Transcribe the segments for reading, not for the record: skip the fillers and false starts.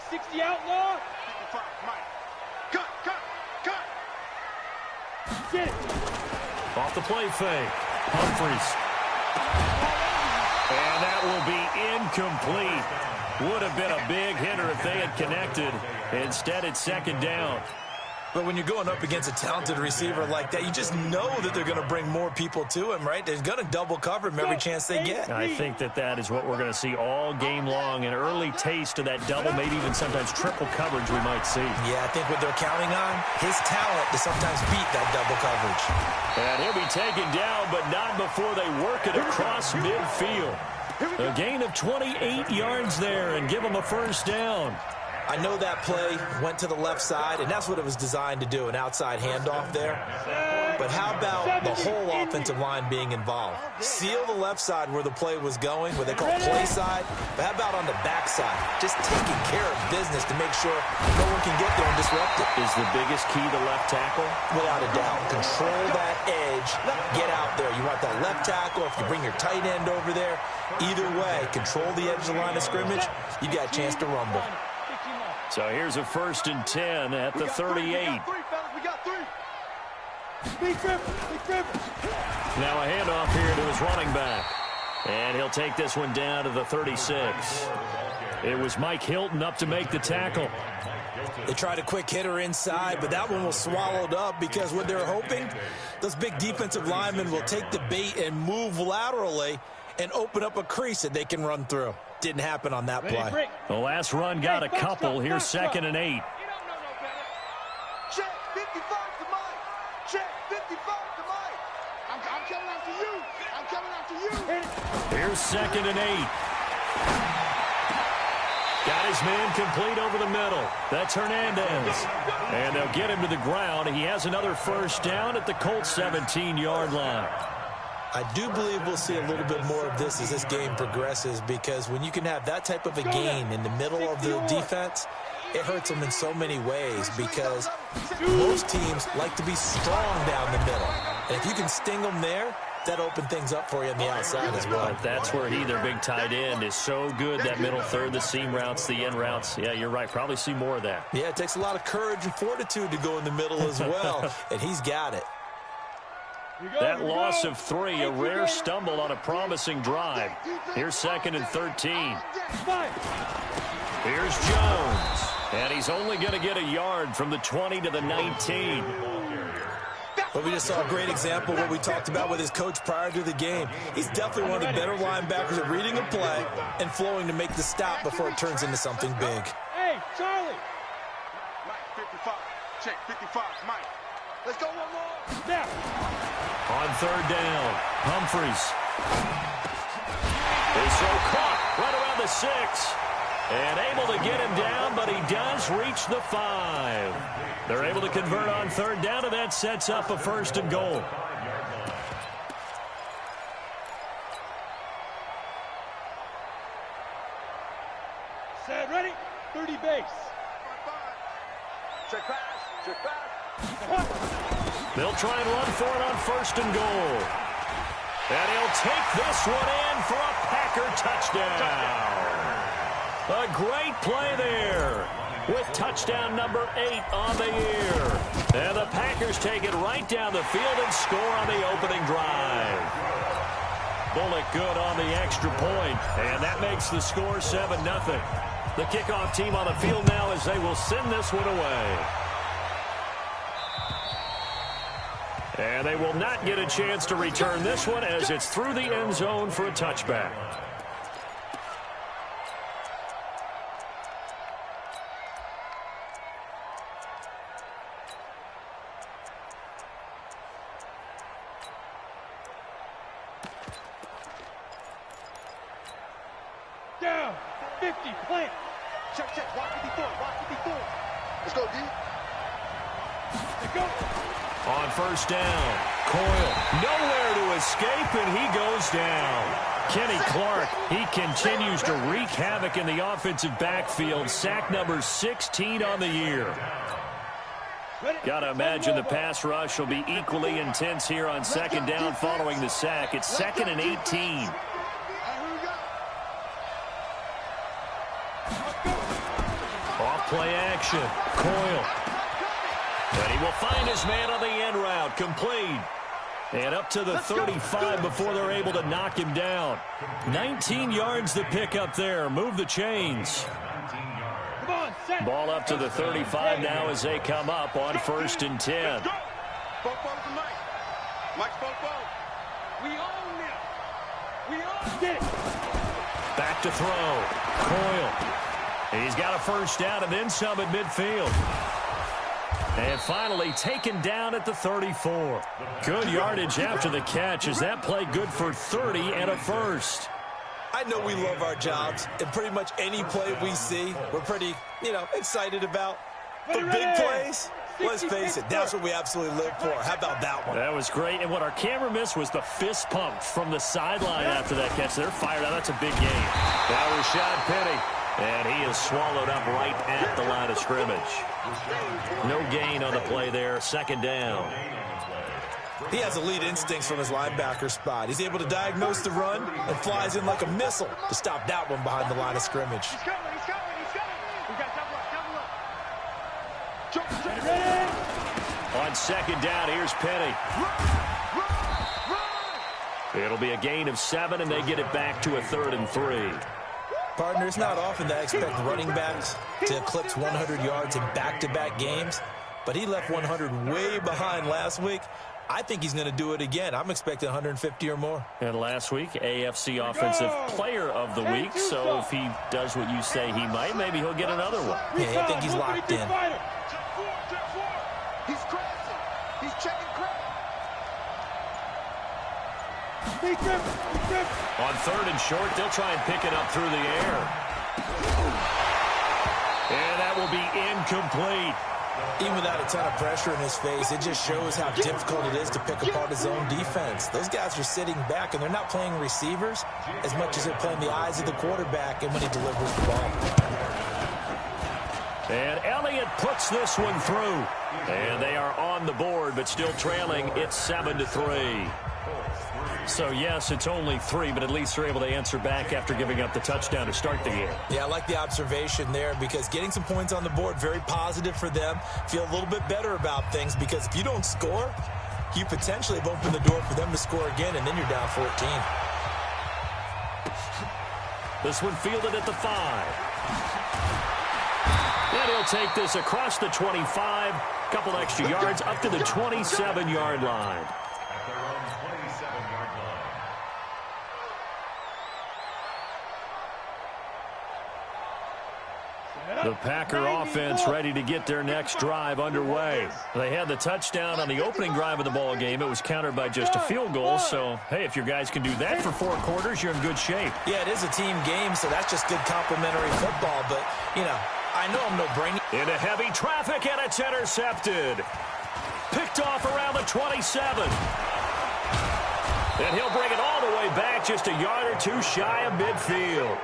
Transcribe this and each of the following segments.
60 outlaw. Cut. Get it. Off the play fake. Humphries. And that will be incomplete. Would have been a big hitter if they had connected. Instead, it's second down. But when you're going up against a talented receiver like that, you just know that they're going to bring more people to him, right? They're going to double cover him every chance they get. I think that is what we're going to see all game long. An early taste of that double, maybe even sometimes triple coverage we might see. Yeah, I think what they're counting on, his talent to sometimes beat that double coverage. And he'll be taken down, but not before they work it across midfield. A gain of 28 yards there and give them a first down. I know that play went to the left side, and that's what it was designed to do, an outside handoff there. But how about the whole offensive line being involved? Seal the left side where the play was going, what they call play side. But how about on the back side? Just taking care of business to make sure no one can get there and disrupt it. Is the biggest key to left tackle? Without a doubt. Control that edge. Get out there. You want that left tackle. If you bring your tight end over there, either way, control the edge of the line of scrimmage, you got a chance to rumble. So here's a 1st and 10 at the 38. We got three. Big Rivers. Now a handoff here to his running back. And he'll take this one down to the 36. It was Mike Hilton up to make the tackle. They tried a quick hitter inside, but that one was swallowed up because what they're hoping, those big defensive linemen will take the bait and move laterally and open up a crease that they can run through. Didn't happen on that play. The last run got a couple. Here's 2nd and 8. Check 55 to Mike. Check 55 to Mike. I'm coming after you. Here's 2nd and 8. Got his man complete over the middle. That's Hernandez. And they'll get him to the ground. He has another first down at the Colts 17-yard line. I do believe we'll see a little bit more of this as this game progresses, because when you can have that type of a gain in the middle of the defense, it hurts them in so many ways, because most teams like to be strong down the middle. And if you can sting them there, that opens things up for you on the outside as well. But that's where their big tight end, is so good, that middle third, the seam routes, the end routes. Yeah, you're right. Probably see more of that. Yeah, it takes a lot of courage and fortitude to go in the middle as well, and he's got it. That loss of 3, a rare stumble on a promising drive. Here's 2nd and 13. Here's Jones. And he's only going to get a yard from the 20 to the 19. But we just saw a great example of what we talked about with his coach prior to the game. He's definitely one of the better linebackers at reading a play and flowing to make the stop before it turns into something big. Hey, Charlie. Mike, 55. Check 55, Mike. Let's go one more. Now. On 3rd down, Humphries. Is so caught right around the 6. And able to get him down, but he does reach the 5. They're able to convert on 3rd down, and that sets up a 1st and goal. Set, ready? 30 base. Check pass. They'll try and run for it on 1st and goal. And he'll take this one in for a Packer touchdown. A great play there with touchdown number 8 on the year. And the Packers take it right down the field and score on the opening drive. Bullock good on the extra point, and that makes the score 7-0. The kickoff team on the field now as they will send this one away. And they will not get a chance to return this one as it's through the end zone for a touchback. Down. 50. Plant. Check. Watch 54. Let's go, D. Let's go. On 1st down, Coyle nowhere to escape, and he goes down. Kenny Clark, he continues to wreak havoc in the offensive backfield. Sack number 16 on the year. Got to imagine the pass rush will be equally intense here on 2nd down following the sack. It's 2nd and 18. Play action. Coyle. And he will find his man on the end route. Complete. And up to the 35 before they're able to knock him down. 19 yards to pick up there. Move the chains. Ball up to the 35 now as they come up on 1st and 10. Back to throw. Coyle. He's got a first down and then some at midfield. And finally taken down at the 34. Good yardage after the catch. Is that play good for 30 and a first? I know we love our jobs, and pretty much any play we see, we're pretty, excited about. But big plays, let's face it, that's what we absolutely live for. How about that one? That was great, and what our camera missed was the fist pump from the sideline after that catch. They're fired out. That's a big game. Now Rashad Penny, and he is swallowed up right at the line of scrimmage. No gain on the play there. 2nd down. He has elite instincts from his linebacker spot. He's able to diagnose the run and flies in like a missile to stop that one behind the line of scrimmage. He's coming. We got On 2nd down, here's Penny. It'll be a gain of 7, and they get it back to a 3rd and 3. Partner, it's not often that I expect running backs to eclipse 100 yards in back-to-back games, but he left 100 way behind last week. I think he's going to do it again. I'm expecting 150 or more. And last week, AFC Offensive Player of the Week. So if he does what you say he might, maybe he'll get another one. Yeah, I think he's locked in. He's crossing. He's checking crack. On 3rd and short, they'll try and pick it up through the air. And that will be incomplete. Even without a ton of pressure in his face, it just shows how difficult it is to pick apart his own defense. Those guys are sitting back, and they're not playing receivers as much as they're playing the eyes of the quarterback and when he delivers the ball. And Elliott puts this one through. And they are on the board, but still trailing. It's 7-3. So, yes, it's only 3, but at least they're able to answer back after giving up the touchdown to start the game. Yeah, I like the observation there because getting some points on the board, very positive for them. Feel a little bit better about things because if you don't score, you potentially have opened the door for them to score again, and then you're down 14. This one fielded at the 5. And he'll take this across the 25, couple extra yards up to the 27-yard line. The Packer offense ready to get their next drive underway. They had the touchdown on the opening drive of the ball game. It was countered by just a field goal. So, hey, if your guys can do that for 4 quarters, you're in good shape. Yeah, it is a team game, so that's just good complimentary football. But, I know I'm no brainy. Into heavy traffic, and it's intercepted. Picked off around the 27. And he'll bring it all the way back just a yard or 2 shy of midfield.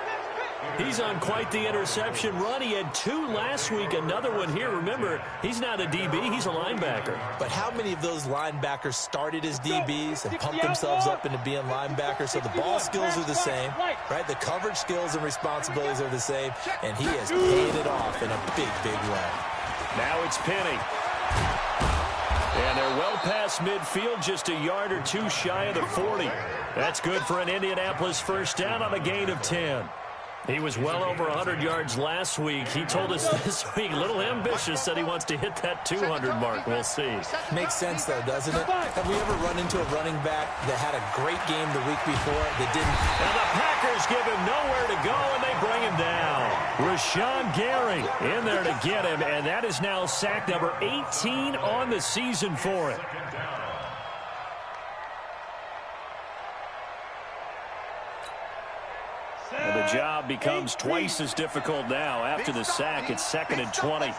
He's on quite the interception run. He had 2 last week, another one here. Remember, he's not a DB, he's a linebacker. But how many of those linebackers started as DBs and pumped themselves up into being linebackers? So the ball skills are the same, right? The coverage skills and responsibilities are the same, and he has paid it off in a big, big way. Now it's Penny. And they're well past midfield, just a yard or 2 shy of the 40. That's good for an Indianapolis first down on a gain of 10. He was well over 100 yards last week. He told us this week, a little ambitious, said he wants to hit that 200 mark. We'll see. Makes sense, though, doesn't it? Have we ever run into a running back that had a great game the week before that didn't? And the Packers give him nowhere to go, and they bring him down. Rashawn Gary in there to get him, and that is now sack number 18 on the season for him. And the job becomes twice as difficult now. After the sack, it's 2nd and 20.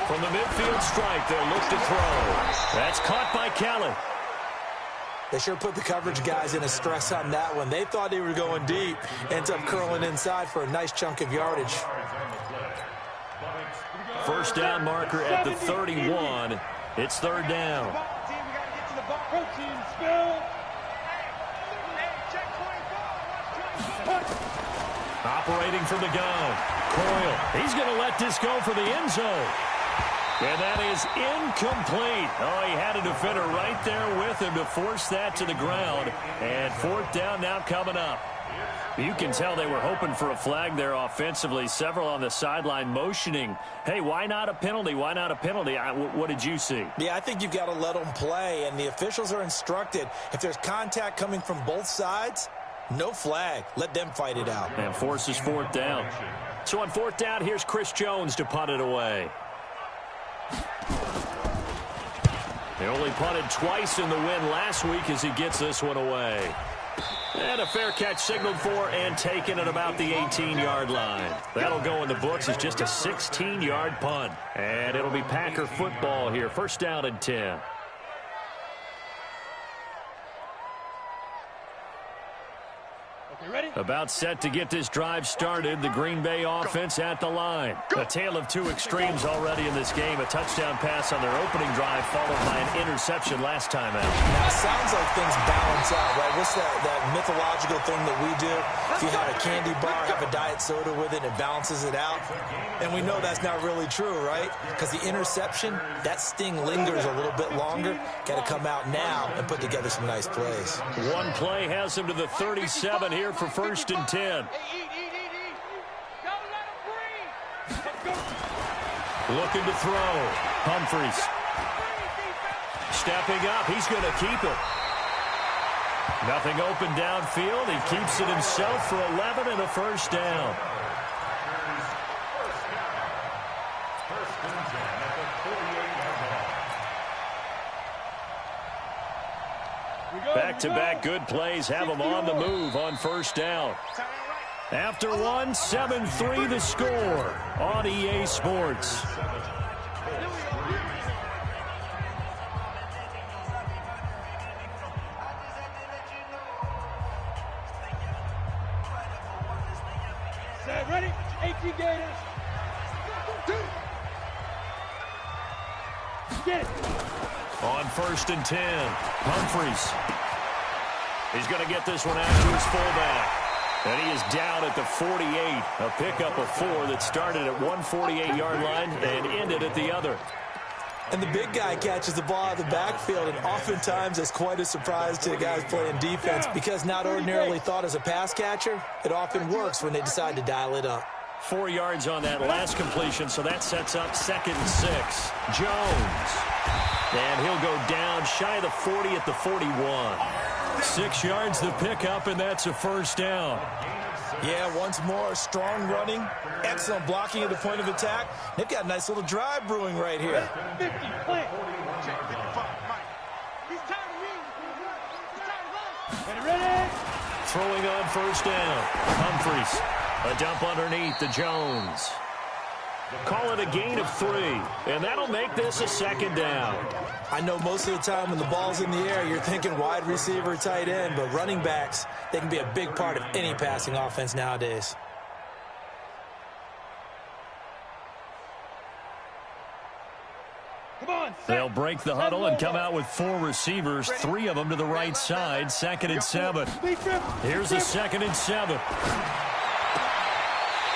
From the midfield strike, they'll look to throw. That's caught by Kelly. They sure put the coverage guys in a stress on that one. They thought they were going deep. Ends up curling inside for a nice chunk of yardage. First down marker at the 31. It's 3rd down. Operating from the gun. Coyle. He's going to let this go for the end zone. And that is incomplete. Oh, he had a defender right there with him to force that to the ground. And fourth down now coming up. You can tell they were hoping for a flag there offensively. Several on the sideline motioning, hey, why not a penalty? Why not a penalty? What did you see? Yeah, I think you've got to let them play, and the officials are instructed. If there's contact coming from both sides, no flag. Let them fight it out. And forces fourth down. So on fourth down, here's Chris Jones to punt it away. They only punted twice in the win last week as he gets this one away. And a fair catch signaled for and taken at about the 18-yard line. That'll go in the books as just a 16-yard punt. And it'll be Packer football here. First down and 10. About set to get this drive started. The Green Bay offense at the line. A tale of two extremes already in this game. A touchdown pass on their opening drive followed by an interception last time out. Now, it sounds like things balance out, right? What's that mythological thing that we do? If you have a candy bar, have a diet soda with it, it balances it out. And we know that's not really true, right? Because the interception, that sting lingers a little bit longer. Got to come out now and put together some nice plays. One play has him to the 37 here for first and 10. Looking to throw. Humphries. Stepping up. He's going to keep it. Nothing open downfield. He keeps it himself for 11 and a first down. Back-to-back good plays have them on the move on first down. After one, 7-3 the score on EA Sports. Set, ready? 18 Gators. Get it. On first and 10, Humphries. He's going to get this one out to his fullback. And he is down at the 48. A pickup of 4 that started at one 48-yard line and ended at the other. And the big guy catches the ball out of the backfield, and oftentimes that's quite a surprise to the guys playing defense because not ordinarily thought as a pass catcher, it often works when they decide to dial it up. 4 yards on that last completion, so that sets up 2nd and 6. Jones. And he'll go down shy of the 40 at the 41. 6 yards the pickup, and that's a first down. Yeah, once more, strong running, excellent blocking at the point of attack. They've got a nice little drive brewing right here. 50, play. Check 55, Mike. He's tired of me. He's tired of us. Ready? Throwing on first down. Humphries. A dump underneath to Jones. Call it a gain of 3, and that'll make this a second down. I know most of the time when the ball's in the air, you're thinking wide receiver, tight end, but running backs, they can be a big part of any passing offense nowadays. Come on, they'll break the huddle and come out with 4 receivers, 3 of them to the right side, 2nd and 7. Here's a 2nd and 7.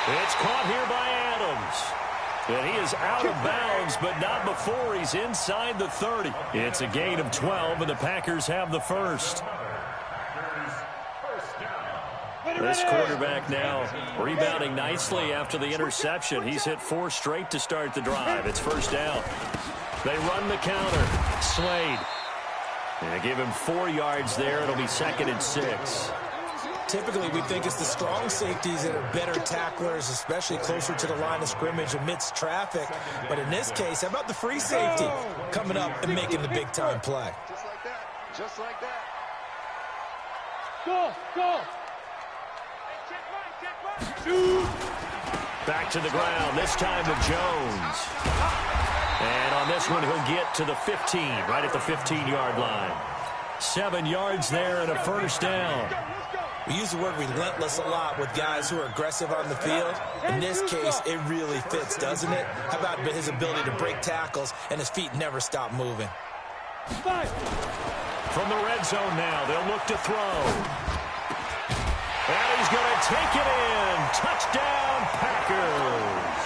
It's caught here by Adams. And he is out of bounds, but not before he's inside the 30. It's a gain of 12, and the Packers have the first. This quarterback now rebounding nicely after the interception. He's hit 4 straight to start the drive. It's first down. They run the counter. Slade. And they give him 4 yards there. It'll be 2nd and 6. Typically, we think it's the strong safeties that are better tacklers, especially closer to the line of scrimmage amidst traffic. But in this case, how about the free safety coming up and making the big-time play? Just like that. Just like that. Go. Back to the ground, this time to Jones. And on this one, he'll get to the 15, right at the 15-yard line. 7 yards there and a first down. We use the word relentless a lot with guys who are aggressive on the field. In this case, it really fits, doesn't it? How about his ability to break tackles and his feet never stop moving? From the red zone now, they'll look to throw. And he's going to take it in. Touchdown, Packers.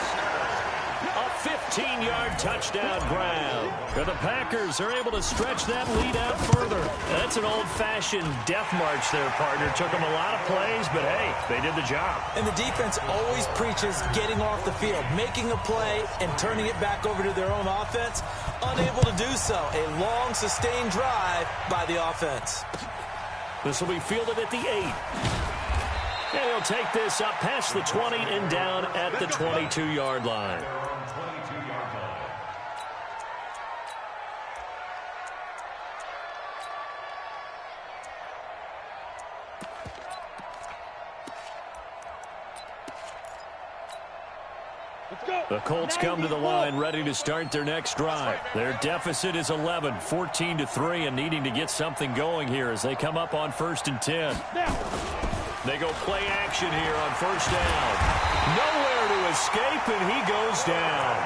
A 15-yard touchdown grab. And the Packers are able to stretch that lead out further. That's an old-fashioned death march there, partner. Took them a lot of plays, but hey, they did the job. And the defense always preaches getting off the field, making a play, and turning it back over to their own offense. Unable to do so. A long, sustained drive by the offense. This will be fielded at the 8. And he'll take this up past the 20 and down at the 22-yard line. The Colts come to the line ready to start their next drive. Their deficit is 11, 14-3, and needing to get something going here as they come up on 1st and 10. They go play action here on 1st down. Nowhere to escape, and he goes down.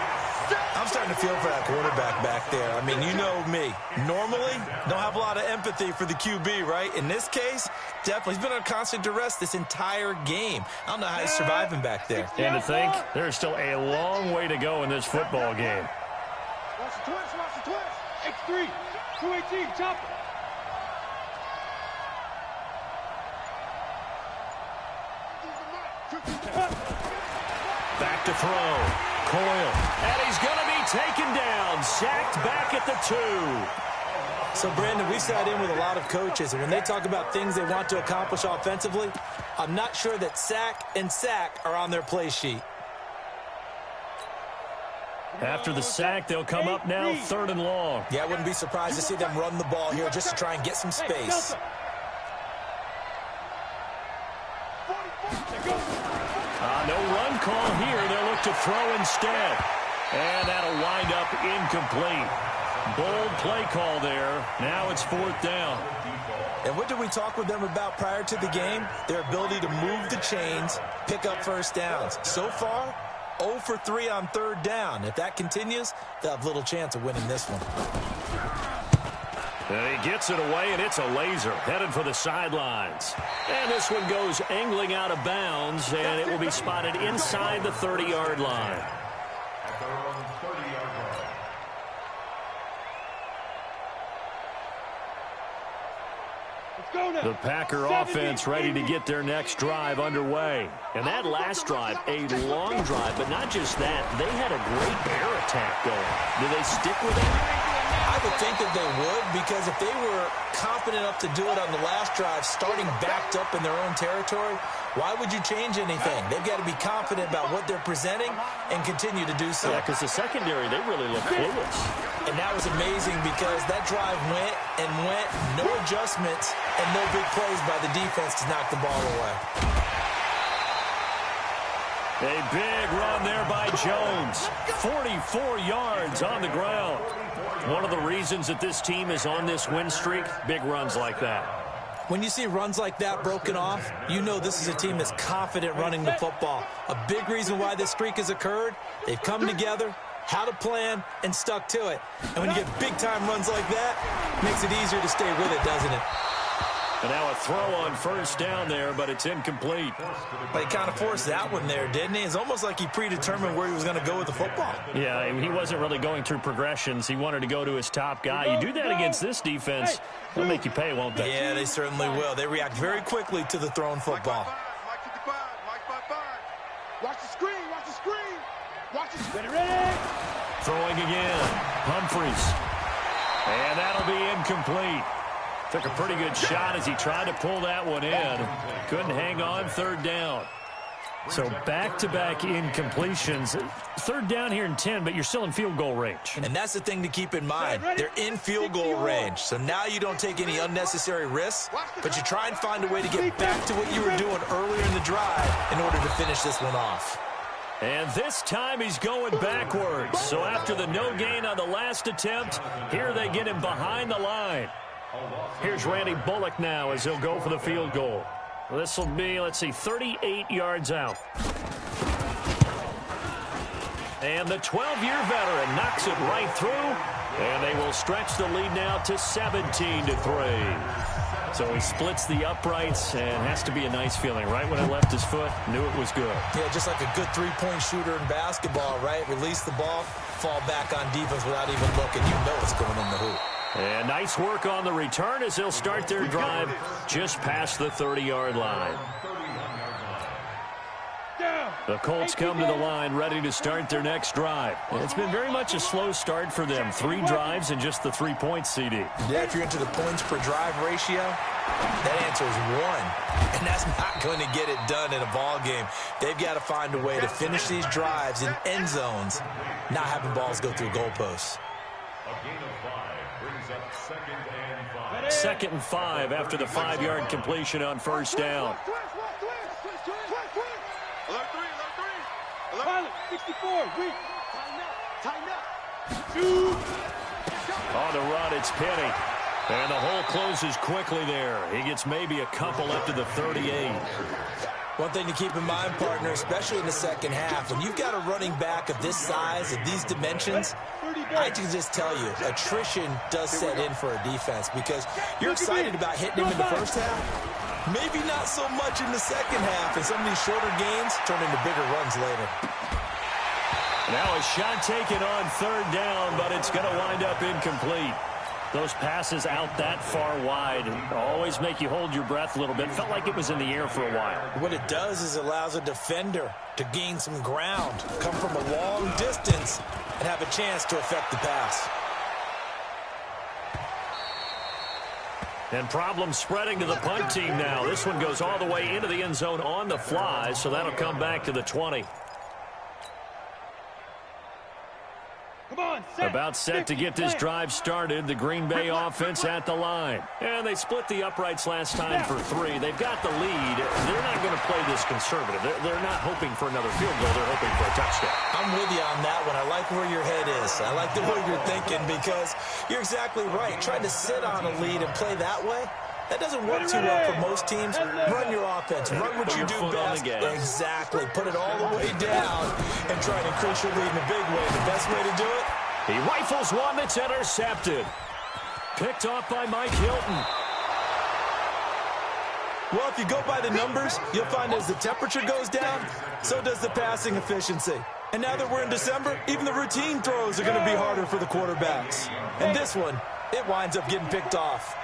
I'm starting to feel for that quarterback back there. I mean, you know me. Normally, don't have a lot of empathy for the QB, right? In this case, definitely. He's been under constant duress this entire game. I don't know how he's surviving back there. And to think, there's still a long way to go in this football game. Watch the twist, watch the twist. X3, 218, chopper. Back to throw. Coyle. And he's going to be taken down. Sacked back at the 2. So, Brandon, we sat in with a lot of coaches, and when they talk about things they want to accomplish offensively, I'm not sure that sack and sack are on their play sheet. After the sack, they'll come up now 3rd and long. Yeah, I wouldn't be surprised to see them run the ball here just to try and get some space. No run call here. They'll look to throw instead. And that'll wind up incomplete. Bold play call there. Now it's 4th down. And what did we talk with them about prior to the game? Their ability to move the chains, pick up 1st downs. So far, 0 for 3 on 3rd down. If that continues, they'll have little chance of winning this one. And he gets it away, and it's a laser headed for the sidelines. And this one goes angling out of bounds, and it will be spotted inside the 30-yard line. The Packer offense ready to get their next drive underway. And that last drive, a long drive, but not just that. They had a great air attack going. Do they stick with it? I would think that they would, because if they were confident enough to do it on the last drive, starting backed up in their own territory, why would you change anything? They've got to be confident about what they're presenting and continue to do so. Yeah, because the secondary, they really look clueless. And that was amazing because that drive went and went, no adjustments, and no big plays by the defense to knock the ball away. A big run there by Jones. 44 yards on the ground. One of the reasons that this team is on this win streak, big runs like that. When you see runs like that broken off, you know this is a team that's confident running the football. A big reason why this streak has occurred, they've come together, had a plan, and stuck to it. And when you get big-time runs like that, it makes it easier to stay with it, doesn't it? And now a throw on 1st down there, but it's incomplete. But he kind of forced that one there, didn't he? It's almost like he predetermined where he was going to go with the football. Yeah, he wasn't really going through progressions. He wanted to go to his top guy. You do that against this defense, they'll make you pay, won't they? Yeah, they certainly will. They react very quickly to the thrown football. Watch the screen, watch the screen. Watch the screen. Ready? Throwing again. Humphries. And that'll be incomplete. Took a pretty good shot as he tried to pull that one in. Couldn't hang on 3rd down. So back-to-back incompletions. 3rd down here in 10, but you're still in field goal range. And that's the thing to keep in mind. They're in field goal range. So now you don't take any unnecessary risks, but you try and find a way to get back to what you were doing earlier in the drive in order to finish this one off. And this time he's going backwards. So after the no gain on the last attempt, here they get him behind the line. Here's Randy Bullock now as he'll go for the field goal. This will be, 38 yards out. And the 12-year veteran knocks it right through, and they will stretch the lead now to 17-3. So he splits the uprights, and has to be a nice feeling. Right when it left his foot, knew it was good. Yeah, just like a good three-point shooter in basketball, right? Release the ball, fall back on defense without even looking. You know it's going in the hoop. And nice work on the return as they'll start their drive just past the 30-yard line. The Colts come to the line ready to start their next drive. It's been very much a slow start for them. 3 drives and just the 3 points, CD. Yeah, if you're into the points per drive ratio, that answer is 1. And that's not going to get it done in a ball game. They've got to find a way to finish these drives in end zones, not having balls go through goalposts. A gain of 5 brings up 2nd and 5. 2nd and 5 after the 5-yard completion on first down. Pilot, 64, weak. Tighten up. On the run, it's Penny. And the hole closes quickly there. He gets maybe a couple up to the 38. One thing to keep in mind, partner, especially in the second half, when you've got a running back of this size, of these dimensions, I can just tell you, attrition does set in for a defense because you're excited about hitting him in the first half. Maybe not so much in the second half, and some of these shorter gains turn into bigger runs later. Now a shot taken on 3rd down, but it's going to wind up incomplete. Those passes out that far wide always make you hold your breath a little bit. Felt like it was in the air for a while. What it does is it allows a defender to gain some ground, come from a long distance, and have a chance to affect the pass. And problems spreading to the punt team now. This one goes all the way into the end zone on the fly, so that'll come back to the 20. About set to get this drive started. The Green Bay offense at the line. And they split the uprights last time for 3. They've got the lead. They're not going to play this conservative. They're not hoping for another field goal. They're hoping for a touchdown. I'm with you on that one. I like where your head is. I like the way you're thinking because you're exactly right. Trying to sit on a lead and play that way, that doesn't work too well for most teams. Run your offense. Run what you do best. Exactly. Put it all the way down and try to increase your lead in a big way. The best way to do it? He rifles one that's intercepted. Picked off by Mike Hilton. Well, if you go by the numbers, you'll find as the temperature goes down, so does the passing efficiency. And now that we're in December, even the routine throws are going to be harder for the quarterbacks. And this one, it winds up getting picked off.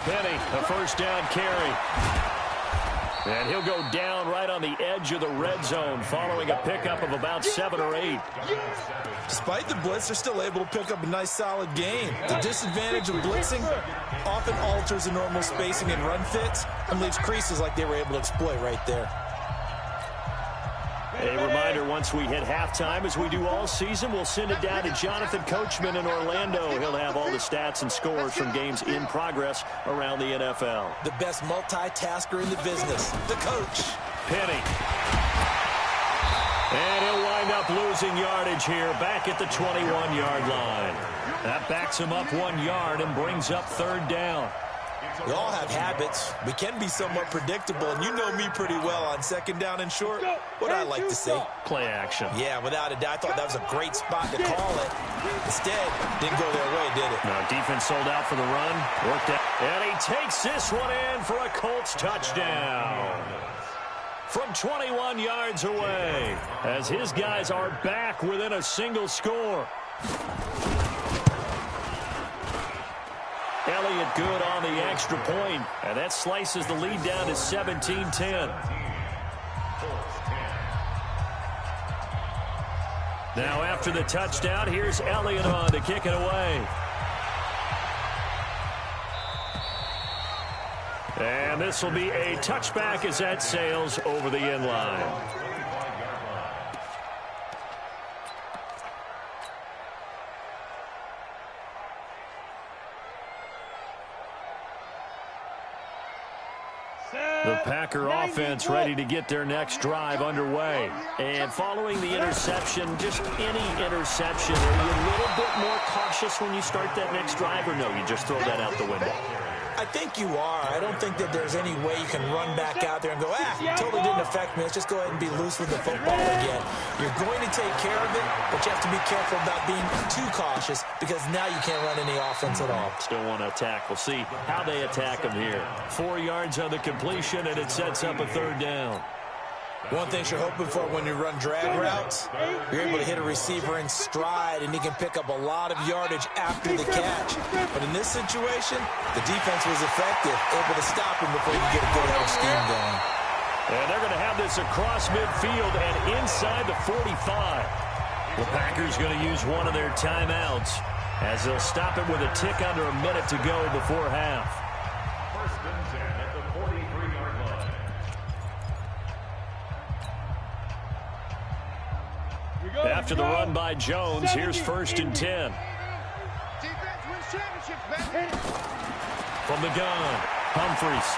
Penny, a first down carry. And he'll go down right on the edge of the red zone following a pickup of about 7 or 8. Despite the blitz, they're still able to pick up a nice solid gain. The disadvantage of blitzing often alters the normal spacing and run fits and leaves creases like they were able to exploit right there. A reminder, once we hit halftime, as we do all season, we'll send it down to Jonathan Coachman in Orlando. He'll have all the stats and scores from games in progress around the NFL. The best multitasker in the business, the coach. Penny. And he'll wind up losing yardage here back at the 21-yard line. That backs him up 1 yard and brings up 3rd down. We all have habits. We can be somewhat predictable, and you know me pretty well on 2nd down and short. What I like to see. Play action. Yeah, without a doubt. I thought that was a great spot to call it. Instead, didn't go their way, did it? No, defense sold out for the run. Worked out. And he takes this one in for a Colts touchdown. From 21 yards away, as his guys are back within a single score. Elliott good on the extra point, and that slices the lead down to 17-10. Now after the touchdown, here's Elliott on to kick it away. And this will be a touchback as that sails over the end line. The Packer offense ready to get their next drive underway. And following the interception, just any interception, are you a little bit more cautious when you start that next drive, or no, you just throw that out the window? I think you are. I don't think that there's any way you can run back out there and go, totally didn't affect me. Let's just go ahead and be loose with the football again. You're going to take care of it, but you have to be careful about being too cautious because now you can't run any offense at all. Still want to attack. We'll see how they attack them here. 4 yards on the completion, and it sets up a third down. One thing you're hoping for when you run drag routes, you're able to hit a receiver in stride, and he can pick up a lot of yardage after the catch. But in this situation, the defense was effective, able to stop him before you get a good head scheme going. And they're going to have this across midfield and inside the 45. The Packers going to use one of their timeouts as they'll stop it with a tick under a minute to go before half. First and 10 at the 43-yard line. After the run by Jones, here's first and 10. Defense wins championships, baby. From the gun, Humphries.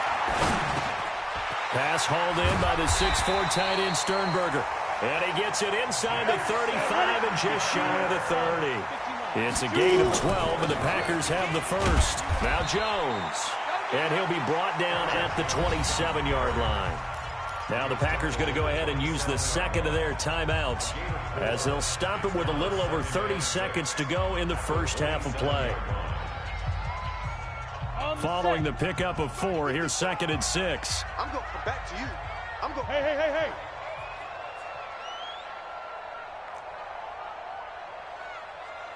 Pass hauled in by the 6'4" tight end Sternberger. And he gets it inside the 35 and just shy of the 30. It's a gain of 12, and the Packers have the first. Now Jones. And he'll be brought down at the 27-yard line. Now the Packers going to go ahead and use the second of their timeouts as they'll stop it with a little over 30 seconds to go in the first half of play. Following the pickup of 4, here's second and 6. I'm going to come back to you. I'm going. Hey.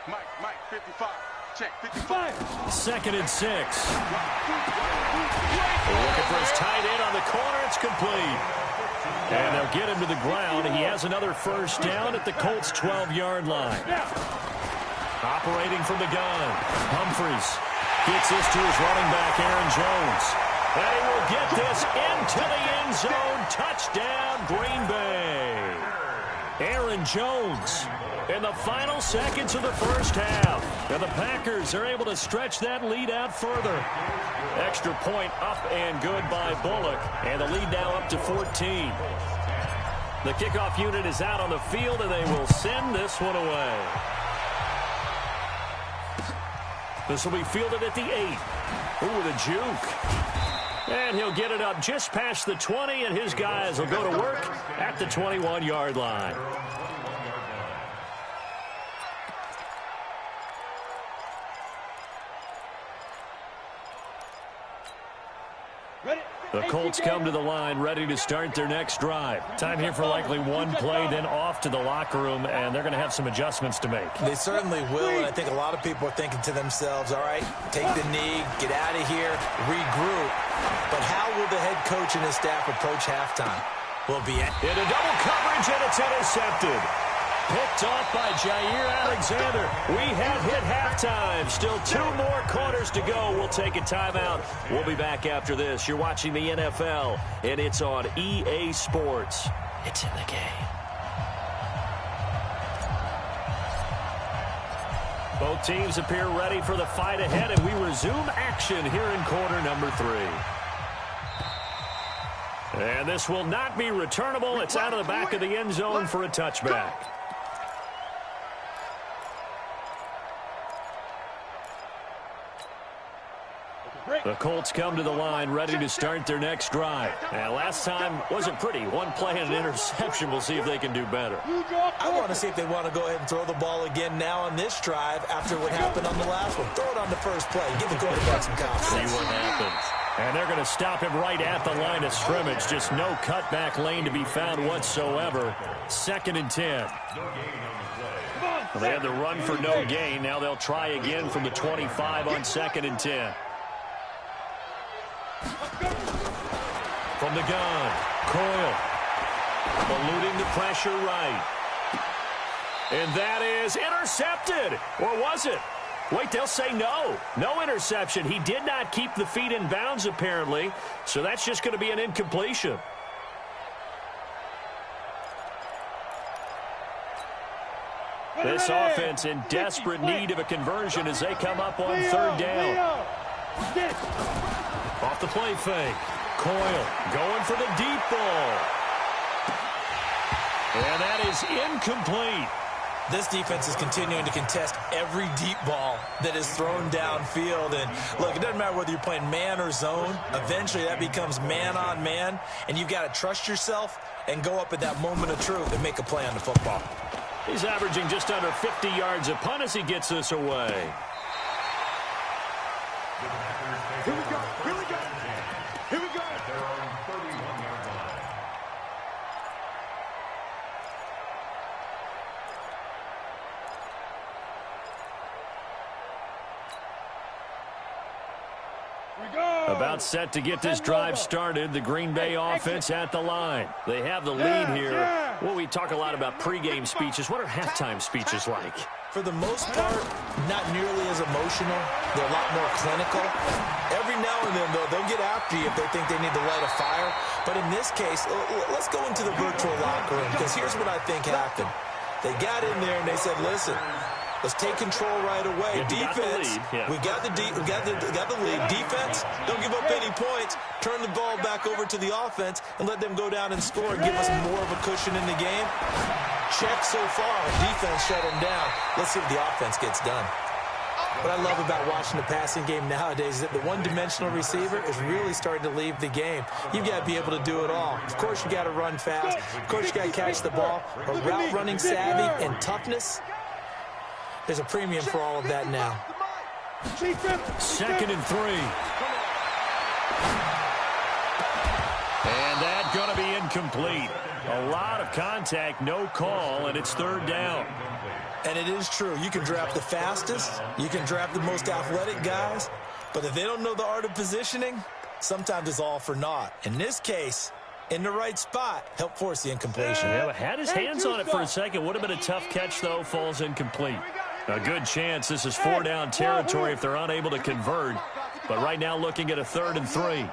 Mike, 55. Check, 55. Second and 6. Looking for his tight end on the corner. It's complete. And they'll get him to the ground. He has another first down at the Colts' 12-yard line. Operating from the gun, Humphries gets this to his running back, Aaron Jones. And he will get this into the end zone. Touchdown, Green Bay. Aaron Jones in the final seconds of the first half. And the Packers are able to stretch that lead out further. Extra point up and good by Bullock. And the lead now up to 14. The kickoff unit is out on the field, and they will send this one away. This will be fielded at the 8. Ooh, with a juke. And he'll get it up just past the 20, and his guys will go to work at the 21-yard line. The Colts come to the line ready to start their next drive. Time here for likely one play, then off to the locker room, and they're going to have some adjustments to make. They certainly will, and I think a lot of people are thinking to themselves, all right, take the knee, get out of here, regroup. But how will the head coach and his staff approach halftime? Will be in a double coverage, and it's intercepted. Picked off by Jair Alexander. We have hit halftime. Still 2 more quarters to go. We'll take a timeout. We'll be back after this. You're watching the NFL, and it's on EA Sports. It's in the game. Both teams appear ready for the fight ahead, and we resume action here in quarter number 3. And this will not be returnable. It's out of the back of the end zone for a touchback. The Colts come to the line ready to start their next drive. And last time wasn't pretty. One play and an interception. We'll see if they can do better. I want to see if they want to go ahead and throw the ball again now on this drive after what happened on the last one. Throw it on the first play. Give the quarterback some confidence. See what happens. And they're going to stop him right at the line of scrimmage. Just no cutback lane to be found whatsoever. Second and 10. Well, they had the run for no gain. Now they'll try again from the 25 on second and 10. From the gun, Coyle, eluding the pressure right. And that is intercepted. Or was it? Wait, they'll say no. No interception. He did not keep the feet in bounds, apparently. So that's just going to be an incompletion. This offense in desperate need of a conversion as they come up on third down. Off the play fake. Coyle going for the deep ball. And that is incomplete. This defense is continuing to contest every deep ball that is thrown downfield. And look, it doesn't matter whether you're playing man or zone. Eventually that becomes man on man. And you've got to trust yourself and go up at that moment of truth and make a play on the football. He's averaging just under 50 yards a punt as he gets this away. Here we go. Here we go. Here we go. They're on 31-yard line. About set to get this drive started. The Green Bay offense at the line. They have the lead here. Well, we talk a lot about pregame speeches. What are halftime speeches like? For the most part, not nearly as emotional. They're a lot more clinical. Every now and then, though, they'll get after you if they think they need to light a fire. But in this case, let's go into the virtual locker room, because here's what I think happened. They got in there and they said, listen, let's take control right away. Defense, we got the lead. Defense, don't give up any points. Turn the ball back over to the offense and let them go down and score and give us more of a cushion in the game. Check so far. Defense shut them down. Let's see what the offense gets done. What I love about watching the passing game nowadays is that the one-dimensional receiver is really starting to leave the game. You've got to be able to do it all. Of course, you got to run fast. Of course, you got to catch the ball. But route running savvy and toughness, there's a premium for all of that now. 2nd and 3. And that's going to be incomplete. A lot of contact, no call, and it's 3rd down. And it is true. You can draft the fastest. You can draft the most athletic guys. But if they don't know the art of positioning, sometimes it's all for naught. In this case, in the right spot, help force the incompletion. Yeah, had his hands on it for a second. Would have been a tough catch, though. Falls incomplete. A good chance this is 4-down territory if they're unable to convert. But right now looking at a 3rd and 3.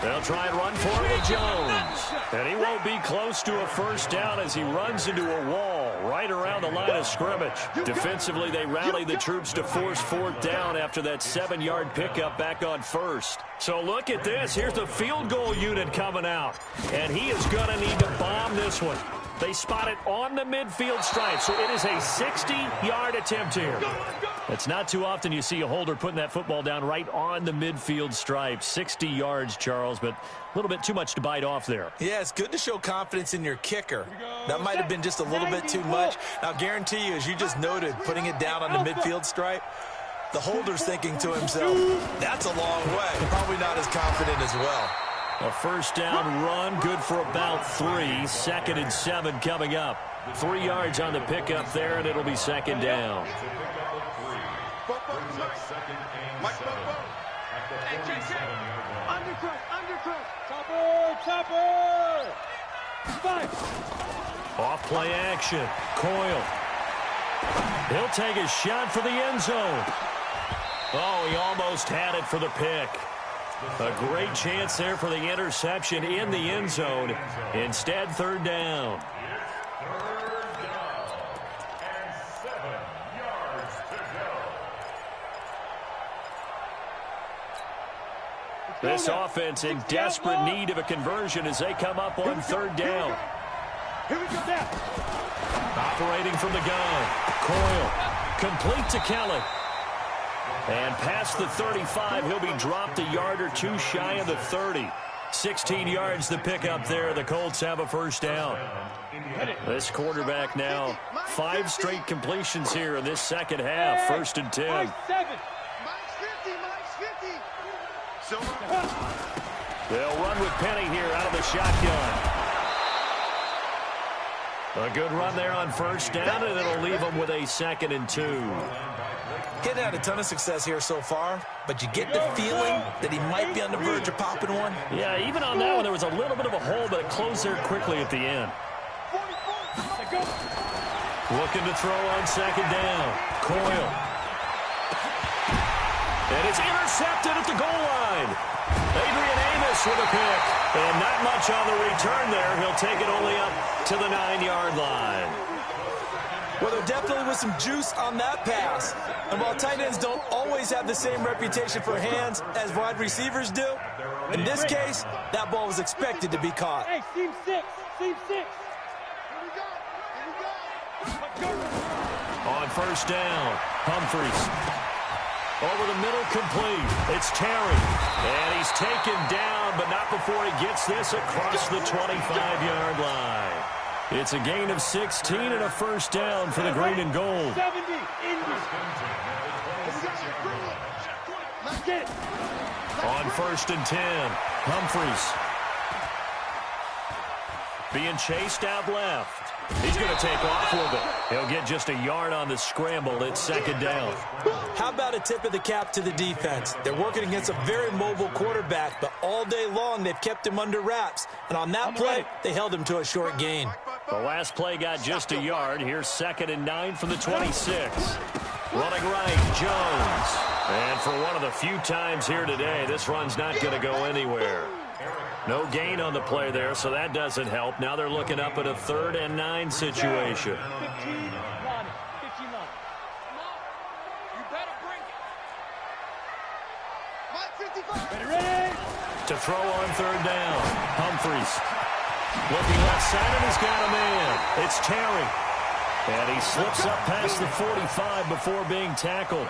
They'll try and run for it with Jones. And he won't be close to a 1st down as he runs into a wall right around the line of scrimmage. Defensively, they rally the troops to force 4th down after that 7-yard pickup back on 1st. So look at this. Here's the field goal unit coming out. And he is going to need to bomb this one. They spot it on the midfield stripe, so it is a 60-yard attempt here. It's not too often you see a holder putting that football down right on the midfield stripe. 60 yards, Charles, but a little bit too much to bite off there. Yeah, it's good to show confidence in your kicker. That might have been just a little bit too much. I'll guarantee you, as you just noted, putting it down on the midfield stripe, the holder's thinking to himself, that's a long way. Probably not as confident as well. A 1st down run, good for about 3. 2nd and 7 coming up. 3 yards on the pickup there, and it'll be 2nd down. Off play action. Coyle. He'll take a shot for the end zone. Oh, he almost had it for the pick. A great chance there for the interception in the end zone. Instead, 3rd down. And 7 yards to go. This offense in desperate need of a conversion as they come up on 3rd down. Operating from the gun. Coyle. Complete to Kelly. And past the 35, he'll be dropped a yard or 2 shy of the 30. 16 yards to pick up there. The Colts have a 1st down. This quarterback now 5 straight completions here in this 2nd half. 1st and 10. They'll run with Penny here out of the shotgun. A good run there on 1st down, and it'll leave them with a 2nd and 2. Getting had a ton of success here so far, but you get the feeling that he might be on the verge of popping one. Yeah, even on that one, there was a little bit of a hole, but it closed there quickly at the end. Looking to throw on 2nd down. Coyle. And it's intercepted at the goal line. Adrian Amos with a pick. And not much on the return there. He'll take it only up to the 9-yard line. Well, there definitely was some juice on that pass. And while tight ends don't always have the same reputation for hands as wide receivers do, in this case, that ball was expected to be caught. Hey, team 6. Team 6. On 1st down, Humphries. Over the middle, complete. It's Terry. And he's taken down, but not before he gets this across the 25-yard line. It's a gain of 16 and a first down for the green and gold. 70, Indy. Let's get it. On 1st and 10, Humphries. Being chased out left. He's going to take off with it. He'll get just a yard on the scramble. It's 2nd down. How about a tip of the cap to the defense? They're working against a very mobile quarterback, but all day long they've kept him under wraps. And on that play, they held him to a short gain. The last play got just a yard. Here's 2nd and 9 from the 26. Running right, Jones. And for one of the few times here today, this run's not going to go anywhere. No gain on the play there, so that doesn't help. Now they're looking up at a 3rd and 9 situation. 15 line. 15 line. You better bring it. Mike 55. Ready? To throw on 3rd down, Humphries. Looking left side, and he's got a man. It's Terry. And he slips up past the 45 before being tackled.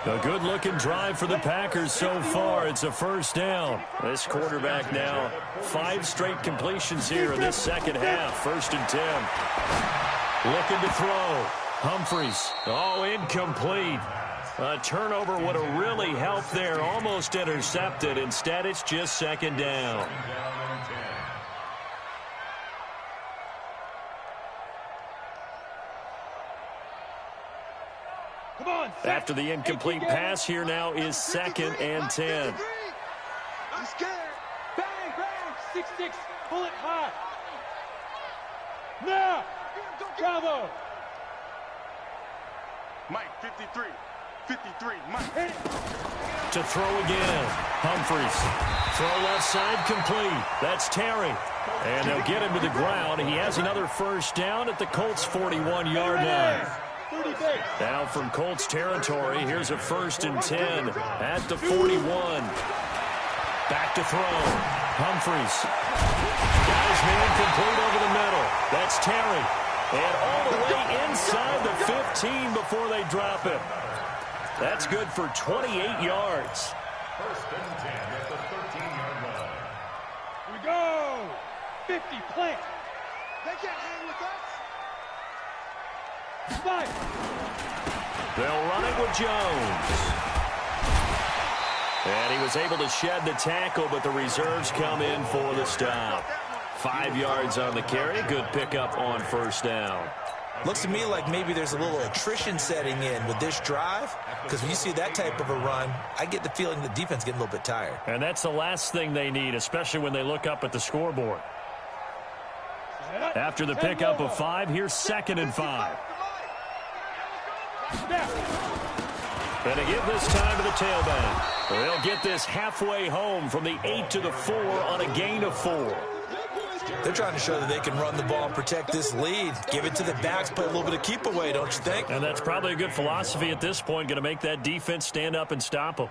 A good-looking drive for the Packers so far. It's a first down. This quarterback now 5 straight completions here in this second half. 1st and 10. Looking to throw. Humphries. Oh, incomplete. A turnover would have really helped there. Almost intercepted. Instead, it's just 2nd down. Come on. After the incomplete pass, here now is 2nd and 10. I'm scared. Bang, bang. 6-6. Pull it high. Now. Bravo. Mike 53. 53. Mike. Hit it. To throw again. Humphries. Throw left side complete. That's Terry. And they'll get him to the ground. He has another first down at the Colts' 41-yard line. Now from Colts territory, here's a 1st and 10 at the 41. Back to throw. Humphries. Got his man complete over the middle. That's Terry. And all the way inside the 15 before they drop him. That's good for 28 yards. 1st and 10 at the 13-yard line. Here we go. 50 plant. They can't hang with us. 5. They'll run it with Jones. And he was able to shed the tackle, but the reserves come in for the stop. 5 yards on the carry. Good pickup on 1st down. Looks to me like maybe there's a little attrition setting in with this drive, because when you see that type of a run, I get the feeling the defense getting a little bit tired. And that's the last thing they need, especially when they look up at the scoreboard. After the pickup of 5, here's 2nd and 5. And to give this time to the tailback. They'll get this halfway home from the 8 to the 4 on a gain of 4. They're trying to show that they can run the ball and protect this lead. Give it to the backs, play a little bit of keep away, don't you think? And that's probably a good philosophy at this point, going to make that defense stand up and stop them.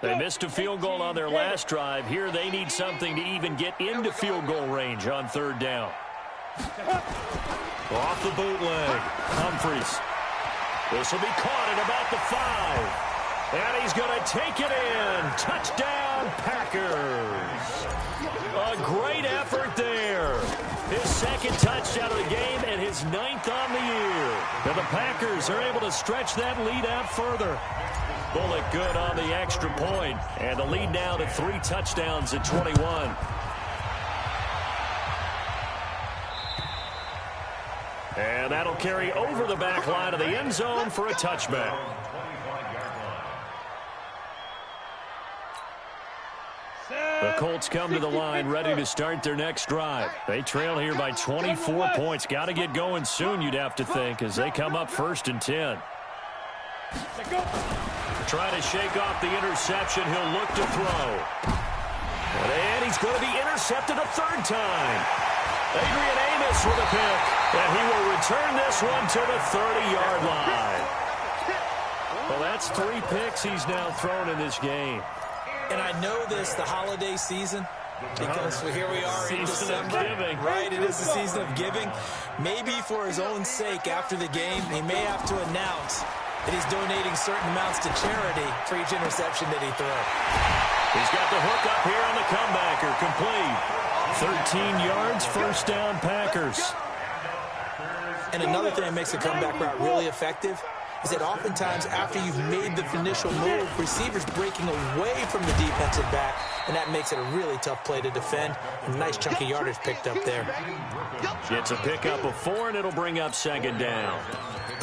They missed a field goal on their last drive. Here they need something to even get into field goal range on 3rd down. Off the bootleg. Humphries. This will be caught at about the 5. And he's going to take it in. Touchdown, Packers. A great effort there. His 2nd touchdown of the game and his 9th on the year. And the Packers are able to stretch that lead out further. Bullet good on the extra point. And the lead now to 3 touchdowns at 21. And that'll carry over the back line of the end zone for a touchback. The Colts come to the line ready to start their next drive. They trail here by 24 points. Got to get going soon, you'd have to think, as they come up 1st and 10. Trying to shake off the interception. He'll look to throw. And he's going to be intercepted a 3rd time. Adrian Amos with a pick. And he will return this one to the 30-yard line. Well, that's 3 picks he's now thrown in this game. And I know this, the holiday season, because here we are in December. Right, it is the season of giving. Maybe for his own sake, after the game, he may have to announce that he's donating certain amounts to charity for each interception that he throws. He's got the hook up here on the comebacker, complete. 13 yards, 1st down Packers. And another thing that makes the comeback route really effective is that oftentimes after you've made the initial move, receivers breaking away from the defensive back, and that makes it a really tough play to defend. A nice chunk of yardage picked up there. It's a pickup of 4, and it'll bring up second down.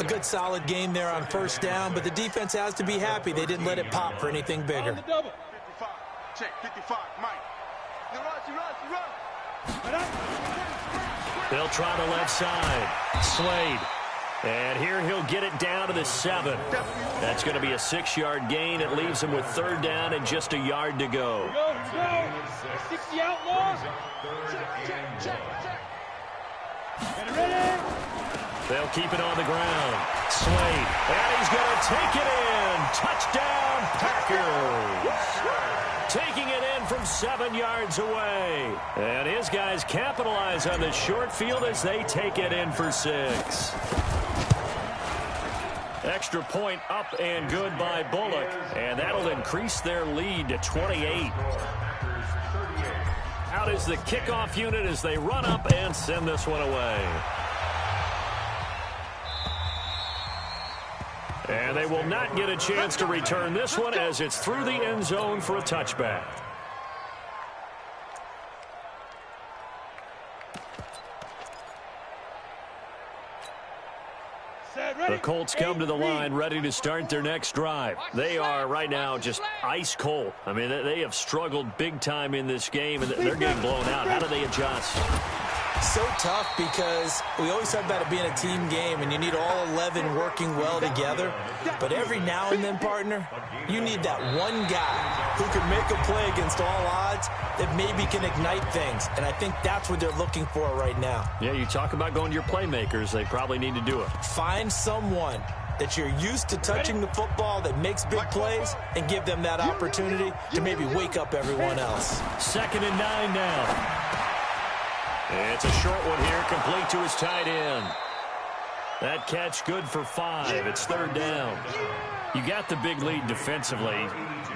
A good solid game there on first down, but the defense has to be happy they didn't let it pop for anything bigger. 55. Check 55. Mike. You run. They'll try the left side. Slade. And here he'll get it down to the 7. That's going to be a 6-yard gain. It leaves him with third down and just a yard to go. Go. 60 outlaws. Check. Get ready. They'll keep it on the ground. Slade. And he's going to take it in. Touchdown, Packers. Taking it in from 7 yards away. And his guys capitalize on the short field as they take it in for 6. Extra point up and good by Bullock. And that'll increase their lead to 28. Out is the kickoff unit as they run up and send this one away. And they will not get a chance to return this one as it's through the end zone for a touchback. The Colts come to the line ready to start their next drive. They are right now just ice cold. I mean, they have struggled big time in this game, and they're getting blown out. How do they adjust? So tough because we always talk about it being a team game and you need all 11 working well together. But every now and then, partner, you need that one guy who can make a play against all odds that maybe can ignite things. And I think that's what they're looking for right now. Yeah, you talk about going to your playmakers. They probably need to do it. Find someone that you're used to touching the football that makes big plays and give them that opportunity to maybe wake up everyone else. 2nd and 9 now. It's a short one here, complete to his tight end. That catch good for 5. It's third down. You got the big lead defensively.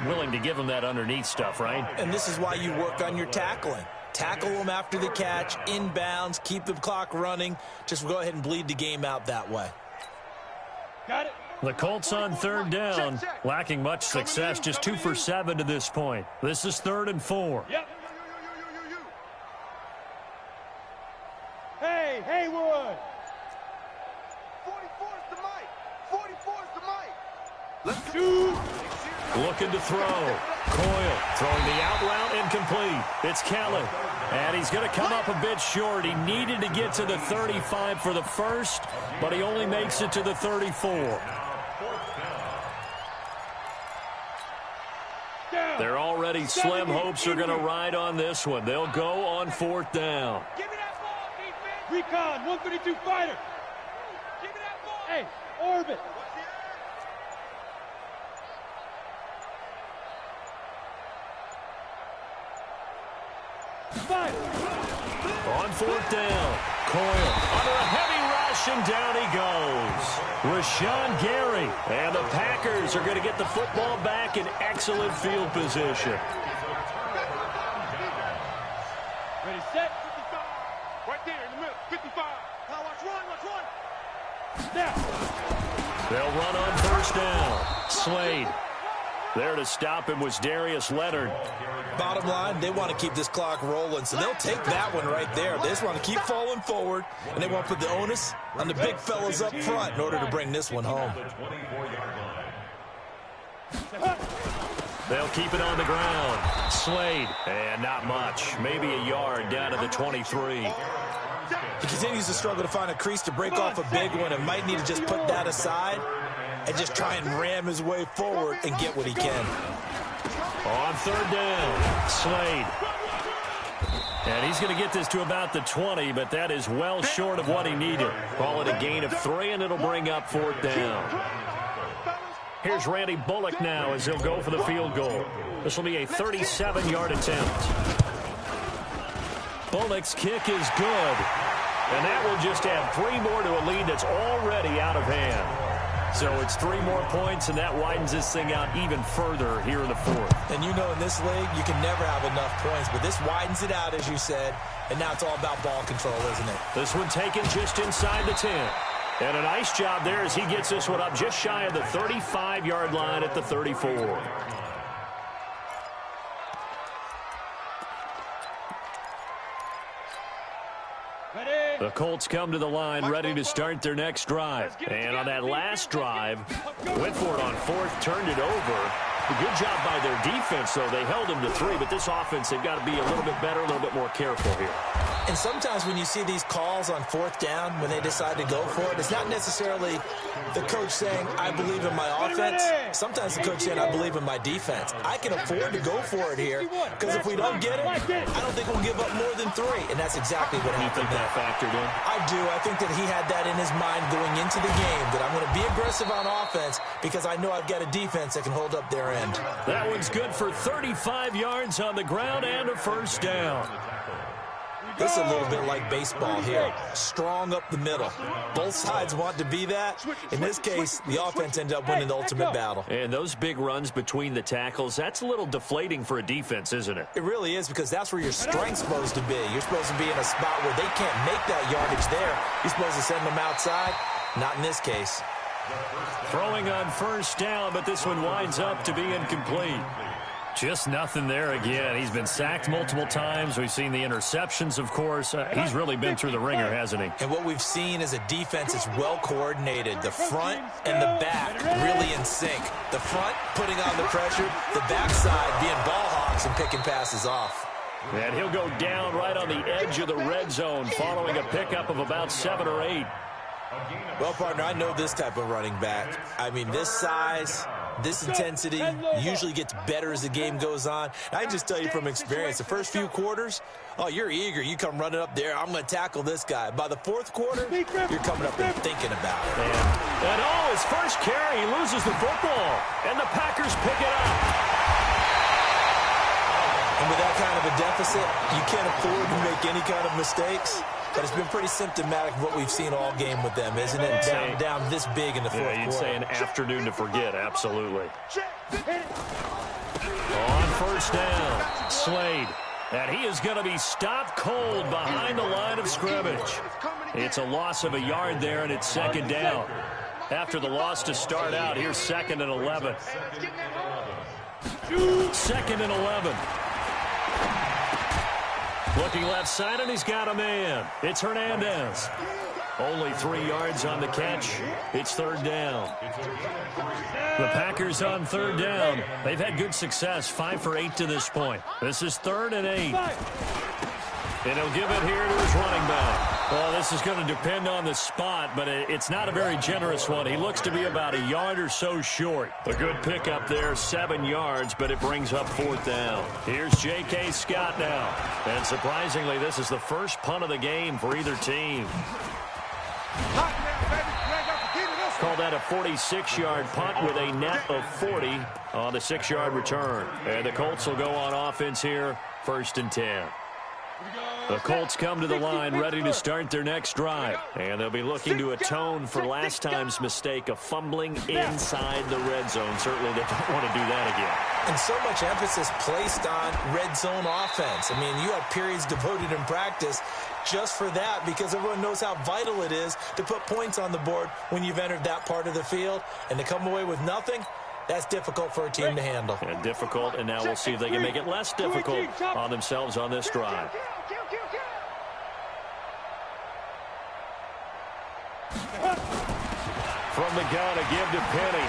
Willing to give them that underneath stuff, right? And this is why you work on your tackling. Tackle them after the catch, inbounds, keep the clock running. Just go ahead and bleed the game out that way. Got it. The Colts on third down, lacking much success, just 2 for 7 to this point. This is 3rd and 4. Yep. Hey, Haywood. 44's the Mike. 44's the Mike. Let's go. Looking to throw. Coyle throwing the out route incomplete. It's Kelly. And he's going to come up a bit short. He needed to get to the 35 for the first, but he only makes it to the 34. They're already slim hopes are going to ride on this one. They'll go on 4th down. Give me that ball, defense. Recon, 132 fighter. Give me that ball. Hey, orbit. On 4th down, Coyle under a heavy rush, and down he goes. Rashawn Gary, and the Packers are going to get the football back in excellent field position. Ready, set. 55. Right there in the middle. 55. Now watch run. Snap. They'll run on 1st down. Slade. There to stop him was Darius Leonard. Bottom line, they want to keep this clock rolling, so they'll take that one right there. They just want to keep falling forward, and they want to put the onus on the big fellas up front in order to bring this one home. They'll keep it on the ground. Slade, and not much. Maybe a yard down to the 23. He continues to struggle to find a crease to break off a big one and might need to just put that aside and just try and ram his way forward and get what he can. On 3rd down, Slade. And he's going to get this to about the 20, but that is well short of what he needed. Call it a gain of 3, and it'll bring up 4th down. Here's Randy Bullock now as he'll go for the field goal. This will be a 37-yard attempt. Bullock's kick is good. And that will just add 3 more to a lead that's already out of hand. So it's 3 more points, and that widens this thing out even further here in the fourth. And you know, in this league, you can never have enough points, but this widens it out, as you said, and now it's all about ball control, isn't it? This one taken just inside the 10. And a nice job there as he gets this one up just shy of the 35-yard line at the 34. The Colts come to the line, ready to start their next drive. And on that last drive, went for it on fourth, turned it over. A good job by their defense, though. They held them to 3, but this offense, they've got to be a little bit better, a little bit more careful here. And sometimes when you see these calls on fourth down, when they decide to go for it, it's not necessarily the coach saying, I believe in my offense. Sometimes the coach saying, I believe in my defense. I can afford to go for it here, because if we don't get it, I don't think we'll give up more than 3. And that's exactly what happened. You think that factored in? I do. I think that he had that in his mind going into the game, that I'm going to be aggressive on offense because I know I've got a defense that can hold up their end. That one's good for 35 yards on the ground and a first down. This is a little bit like baseball here. Strong up the middle. Both sides want to be that. In this case, the offense ended up winning the ultimate battle. And those big runs between the tackles, that's a little deflating for a defense, isn't it? It really is, because that's where your strength's supposed to be. You're supposed to be in a spot where they can't make that yardage there. You're supposed to send them outside. Not in this case. Throwing on first down, but this one winds up to be incomplete. Just nothing there again. He's been sacked multiple times. We've seen the interceptions, of course. He's really been through the ringer, hasn't he? And what we've seen is a defense that's well coordinated. The front and the back really in sync. The front putting on the pressure, the backside being ball hawks and picking passes off. And he'll go down right on the edge of the red zone following a pickup of about 7 or 8. Well, partner, I know this type of running back. I mean, this size, this intensity usually gets better as the game goes on. I can just tell you from experience, the first few quarters, oh, you're eager. You come running up there, I'm going to tackle this guy. By the fourth quarter, you're coming up and thinking about it. And his first carry, he loses the football, and the Packers pick it up. And with that kind of a deficit, you can't afford to make any kind of mistakes. But it's been pretty symptomatic of what we've seen all game with them, isn't it? Down this big in the fourth quarter. You'd say an afternoon to forget, absolutely. On first down, Slade. And he is going to be stopped cold behind the line of scrimmage. It's a loss of a yard there, and it's second down. After the loss to start out, here's 2nd and 11. 2nd and 11. Looking left side, and he's got a man. It's Hernandez. Only 3 yards on the catch. It's third down. The Packers on third down. They've had good success, 5 for 8 to this point. This is 3rd and 8. And he'll give it here to his running back. Well, this is going to depend on the spot, but it's not a very generous one. He looks to be about a yard or so short. A good pickup there, 7 yards, but it brings up 4th down. Here's J.K. Scott now. And surprisingly, this is the first punt of the game for either team. Call that a 46-yard punt with a net of 40 on the 6-yard return. And the Colts will go on offense here, 1st and 10. The Colts come to the line ready to start their next drive. And they'll be looking to atone for last time's mistake of fumbling inside the red zone. Certainly they don't want to do that again. And so much emphasis placed on red zone offense. I mean, you have periods devoted in practice just for that, because everyone knows how vital it is to put points on the board when you've entered that part of the field. And to come away with nothing, that's difficult for a team to handle. And difficult, and now we'll see if they can make it less difficult on themselves on this drive. From the gun, a give to Penny.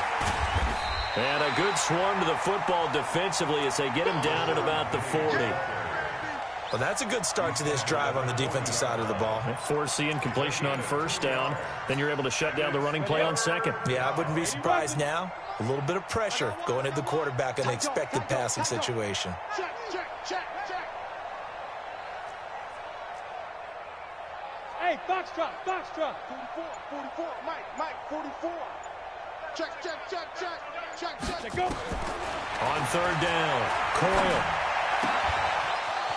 And a good swarm to the football defensively as they get him down at about the 40. Well, that's a good start to this drive on the defensive side of the ball. Forcing incompletion on first down. Then you're able to shut down the running play on second. Yeah, I wouldn't be surprised now. A little bit of pressure going at the quarterback in an expected passing situation. Hey, Foxtrot. 44, Mike, 44. Check. Go. On third down, Coyle.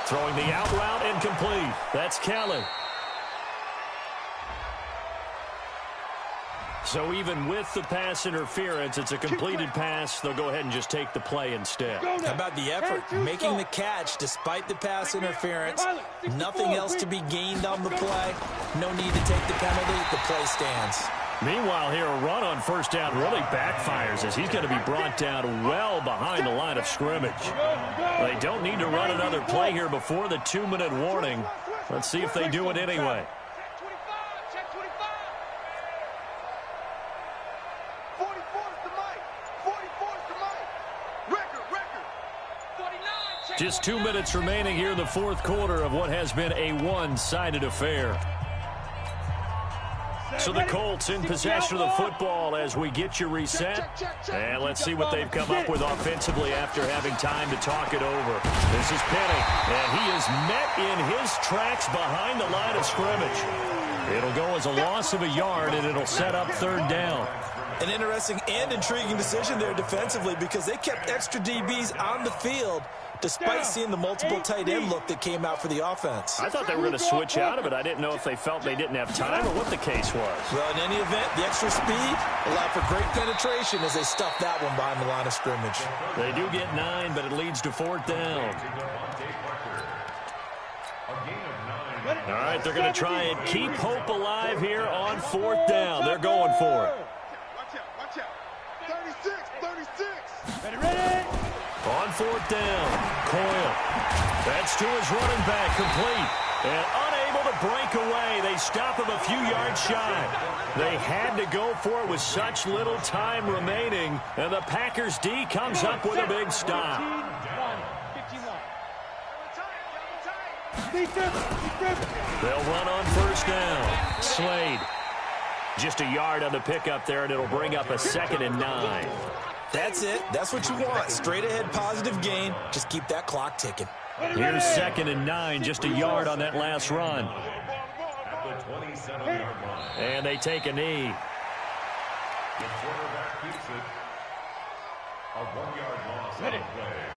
Throwing the out route incomplete. That's Kelly. So even with the pass interference, it's a completed pass. They'll go ahead and just take the play instead. How about the effort? Making the catch despite the pass interference. Nothing else to be gained on the play. No need to take the penalty. The play stands. Meanwhile, here, a run on first down really backfires as he's going to be brought down well behind the line of scrimmage. They don't need to run another play here before the 2-minute warning. Let's see if they do it anyway. Just 2 minutes remaining here in the fourth quarter of what has been a one-sided affair. So the Colts in possession of the football as we get you reset. And let's see what they've come up with offensively after having time to talk it over. This is Penny, and he is met in his tracks behind the line of scrimmage. It'll go as a loss of a yard, and it'll set up third down. An interesting and intriguing decision there defensively because they kept extra DBs on the field despite seeing the multiple tight end look that came out for the offense. I thought they were going to switch out of it. I didn't know if they felt they didn't have time or what the case was. Well, in any event, the extra speed allowed for great penetration as they stuffed that one behind the line of scrimmage. They do get 9, but it leads to fourth down. All right, they're going to try and keep hope alive here on fourth down. They're going for it. Watch out. 36. Ready. On fourth down, Coyle. That's to his running back, complete. And unable to break away. They stop him a few yards shy. They had to go for it with such little time remaining. And the Packers D comes up with a big stop. 51. They'll run on first down. Slade. Just a yard on the pickup there, and it'll bring up a 2nd and 9. That's it. That's what you want. Straight ahead positive gain. Just keep that clock ticking. Here's 2nd and 9, just a yard on that last run. And they take a knee. The quarterback keeps it. A 1-yard loss on the play.